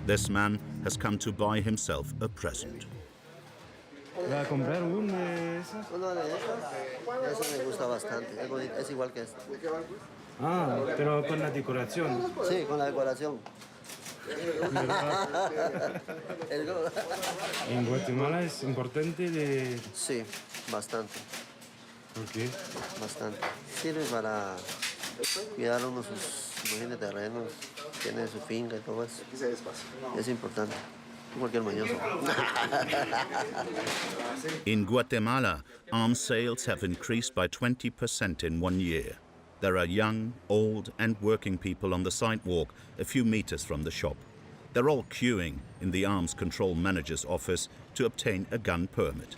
This man has come to buy himself a present. Voy a comprar una de esas. Una de esas. Esa me gusta bastante. Es bonita, es igual que esta. Ah, pero con la decoración. Sí, con la decoración. En Guatemala es importante de... Sí, bastante. ¿Por qué? Bastante. Sirve para cuidar uno sus imágenes de terrenos, tiene su finca y todo eso. Es importante. Cualquier mañoso. In Guatemala, arms sales have increased by 20% in 1 year. There are young, old and working people on the sidewalk a few meters from the shop. They're all queuing in the arms control manager's office to obtain a gun permit.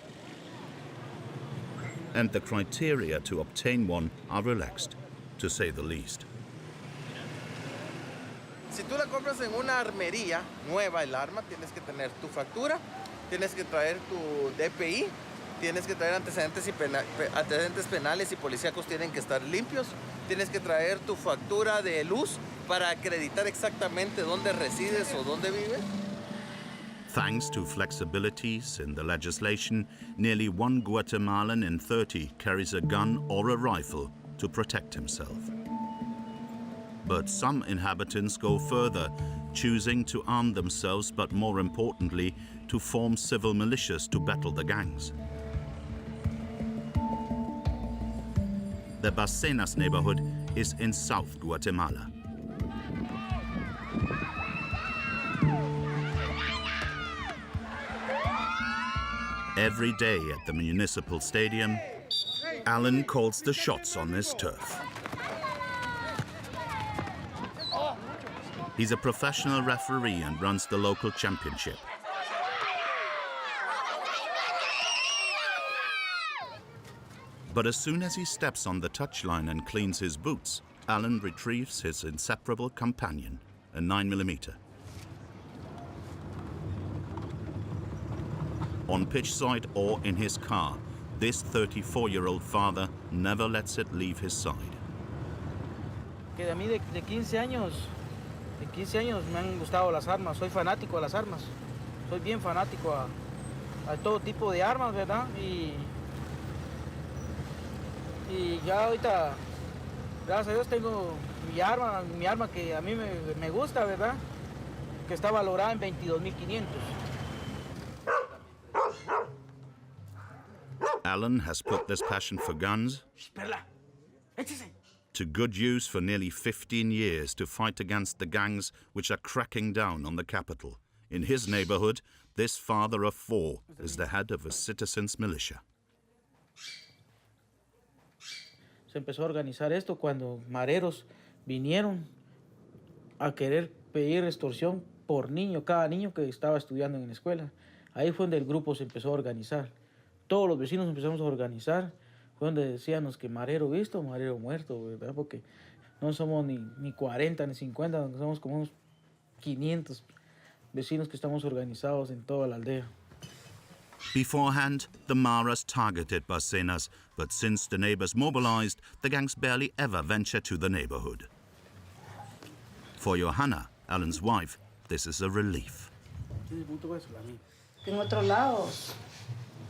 And the criteria to obtain one are relaxed, to say the least. Si tú la compras en una armería nueva, el arma, tienes que tener tu factura, tienes que traer tu DPI, tienes que traer antecedentes penales y policíacos tienen que estar limpios, tienes que traer tu factura de luz para acreditar exactamente dónde resides o dónde vives. Thanks to flexibilities in the legislation, nearly 1 Guatemalan in 30 carries a gun or a rifle to protect himself. But some inhabitants go further, choosing to arm themselves, but more importantly, to form civil militias to battle the gangs. The Barcenas neighborhood is in South Guatemala. Every day at the municipal stadium, Alan calls the shots on his turf. He's a professional referee and runs the local championship. But as soon as he steps on the touchline and cleans his boots, Alan retrieves his inseparable companion, a 9mm. On pitch side or in his car, this 34-year-old father never lets it leave his side. Que a mí de 15 años me han gustado las armas, soy fanático de las armas, soy bien fanático a todo tipo de armas, ¿verdad? Y ya ahorita, gracias a Dios, tengo mi arma que a mí me gusta, ¿verdad? Que está valorada en 22,500. Alan has put this passion for guns to good use for nearly 15 years to fight against the gangs which are cracking down on the capital. In his neighborhood, this father of 4 is the head of a citizens' militia. Se empezó a organizar esto cuando mareros vinieron a querer pedir extorsión por niño, cada niño que estaba estudiando en la escuela. Ahí fue donde el grupo se empezó a organizar. Todos los vecinos empezamos a organizar. Fue donde decíamos que marero visto, marero muerto, ¿verdad? Porque no somos ni 40 ni 50, somos como unos 500 vecinos que estamos organizados en toda la aldea. Beforehand, the Maras targeted Barcenas, but since the neighbors mobilized, the gangs barely ever venture to the neighborhood. For Johanna, Alan's wife, this is a relief. En otros lados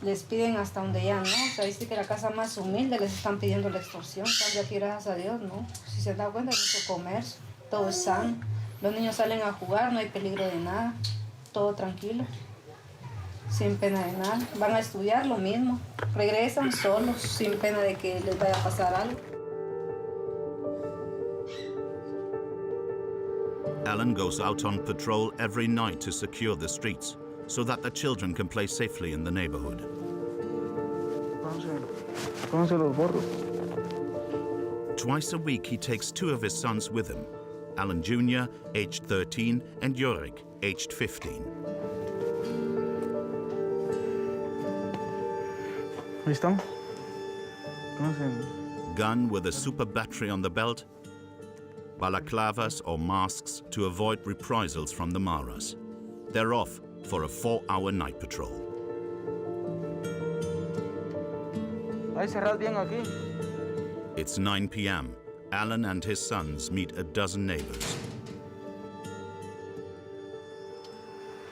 les piden hasta donde ya no, o sea, dice que la casa más humilde les están pidiendo la extorsión, cambio aquí gracias a Dios, ¿no? Si se da cuenta hay mucho comercio, todo es sano, los niños salen a jugar, no hay peligro de nada, todo tranquilo, sin pena de nada, van a estudiar lo mismo, regresan solos, sin pena de que les vaya a pasar algo. Alan goes out on patrol every night to secure the streets, so that the children can play safely in the neighborhood. Twice a week he takes 2 of his sons with him, Alan Jr., aged 13, and Jorik, aged 15. Ahí estamos. Gun with a super battery on the belt, balaclavas or masks to avoid reprisals from the Maras. They're off for a 4-hour night patrol. Ahí cerrad bien aquí. It's 9 p.m. Alan and his sons meet a dozen neighbors.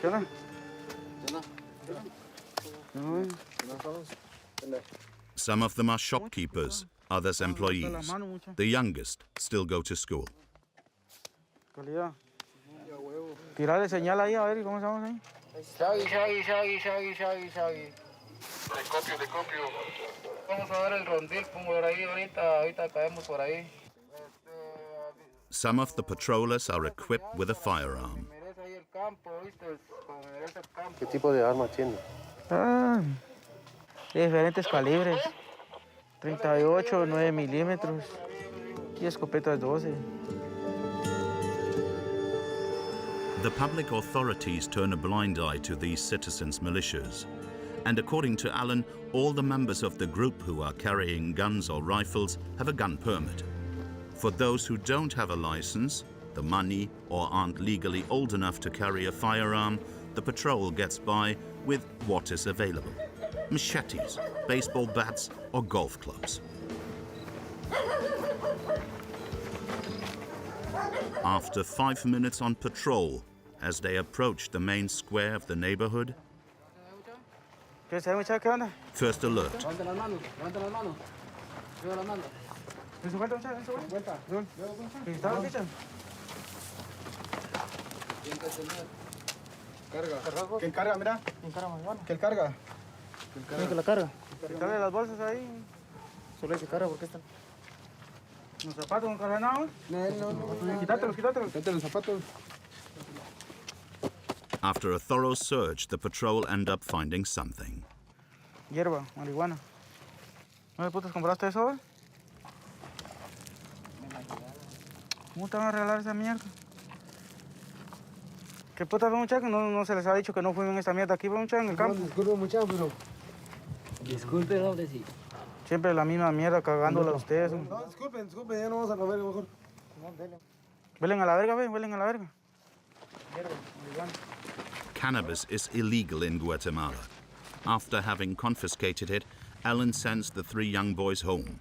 ¿Qué onda? No, Some of them are shopkeepers, others employees. The youngest still go to school. calidad. Tirarle señal ahí a ver cómo estamos ahí. Shaggy. Le copio. Vamos a ver el rondil, pongo por ahí, ahorita caemos por ahí. Some of the patrollers are equipped with a firearm. ¿Qué tipo de arma tiene? De diferentes calibres. 38, 9 milímetros y escopetas 12. The public authorities turn a blind eye to these citizens' militias. And according to Alan, all the members of the group who are carrying guns or rifles have a gun permit. For those who don't have a license, the money, or aren't legally old enough to carry a firearm, the patrol gets by with what is available: machetes, baseball bats, or golf clubs. After 5 minutes on patrol, as they approach the main square of the neighborhood, first alert. Levanta las manos. Lleva las manos. Vuelta. Carga. ¿Quién carga, mira? ¿Quién carga? ¿Quién que la carga? Quítale las bolsas ahí. Solo ese carga, ¿por qué están? ¿Los zapatos con carganados? No. Quítatelos. Quítate los zapatos. After a thorough search, the patrol end up finding something. Hierba, marihuana. ¿No putas compraste eso, güey? ¿Cómo te van a regalar esa mierda? ¿Qué putas, muchachos? No se les ha dicho que no fumen esta mierda aquí, muchachos, en el campo. Disculpe, muchachos, pero... Disculpe, doble, sí. Siempre la misma mierda cagándola a ustedes. No, disculpen, ya no vamos a comer mejor. Huelen a la verga, huelen a la verga. Cannabis is illegal in Guatemala. After having confiscated it, Alan sends the 3 young boys home.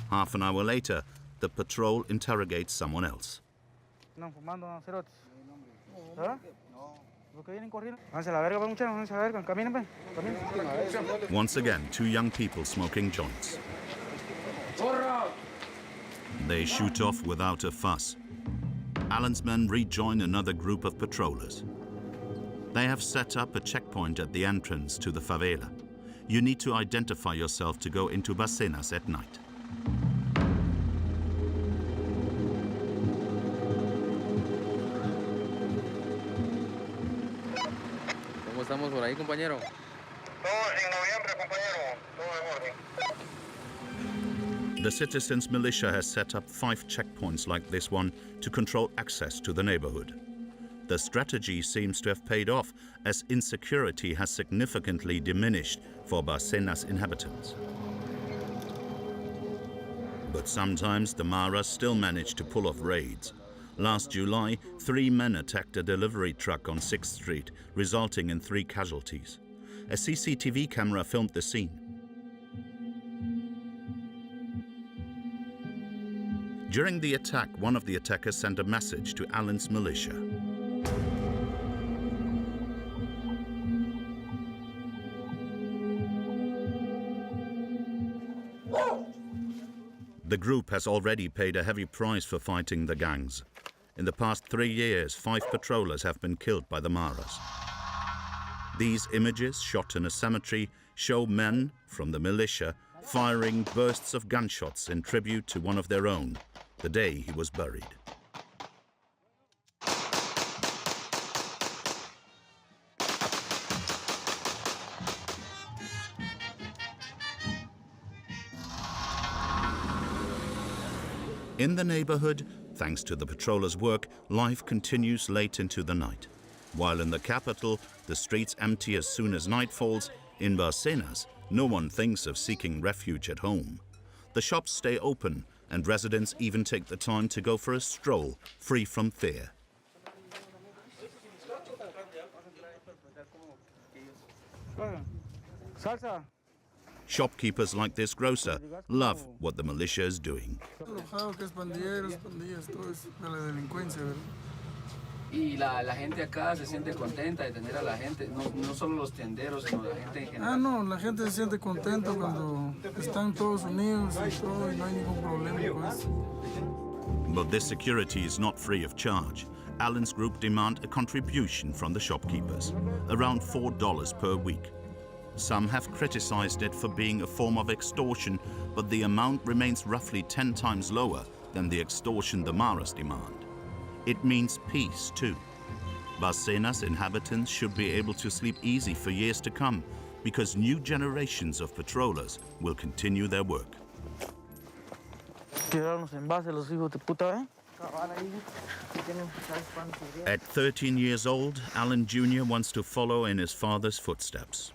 Half an hour later, the patrol interrogates someone else. No, fumando cerotes. ¿Ah? ¿Por qué vienen corriendo? Háganse la verga, muchachos, háganse la verga. Caminen. Once again, 2 young people smoking joints. They shoot off without a fuss. Alan's men rejoin another group of patrollers. They have set up a checkpoint at the entrance to the favela. You need to identify yourself to go into Barcenas at night. ¿Cómo estamos por ahí, compañero? Todo sin noviembre, compañero. Todo en orden. The citizens' militia has set up 5 checkpoints like this one to control access to the neighborhood. The strategy seems to have paid off, as insecurity has significantly diminished for Barcenas inhabitants. But sometimes the Maras still manage to pull off raids. Last July, 3 men attacked a delivery truck on 6th Street, resulting in 3 casualties. A CCTV camera filmed the scene. During the attack, one of the attackers sent a message to Alan's militia. The group has already paid a heavy price for fighting the gangs. In the past 3 years, 5 patrollers have been killed by the Maras. These images, shot in a cemetery, show men from the militia firing bursts of gunshots in tribute to one of their own, the day he was buried. In the neighborhood, thanks to the patrollers' work, life continues late into the night. While in the capital, the streets empty as soon as night falls, in Barcenas, no one thinks of seeking refuge at home. The shops stay open, and residents even take the time to go for a stroll, free from fear. Salsa. Shopkeepers like this grocer love what the militia is doing. Y la gente acá se siente contenta de tener a la gente, no solo los tenderos, sino la gente en general. No, la gente se siente contenta cuando están todos unidos y todo, y no hay ningún problema con eso. But this security is not free of charge. Alan's group demand a contribution from the shopkeepers, around $4 per week. Some have criticized it for being a form of extortion, but the amount remains roughly 10 times lower than the extortion the Maras demand. It means peace, too. Barcena's inhabitants should be able to sleep easy for years to come, because new generations of patrollers will continue their work. At 13 years old, Alan Jr. wants to follow in his father's footsteps.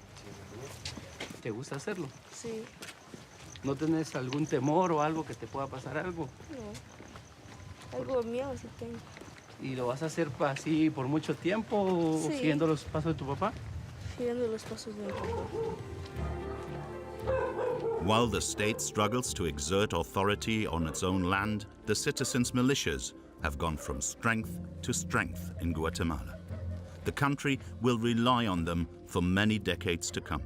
¿Te gusta hacerlo? Sí. ¿No tienes algún temor o algo que te pueda pasar algo? No. Algo de miedo sí tengo. ¿Y lo vas a hacer así por mucho tiempo, Sí. siguiendo los pasos de tu papá? Siguiendo los pasos de mi papá. While the state struggles to exert authority on its own land, the citizens' militias have gone from strength to strength in Guatemala. The country will rely on them for many decades to come.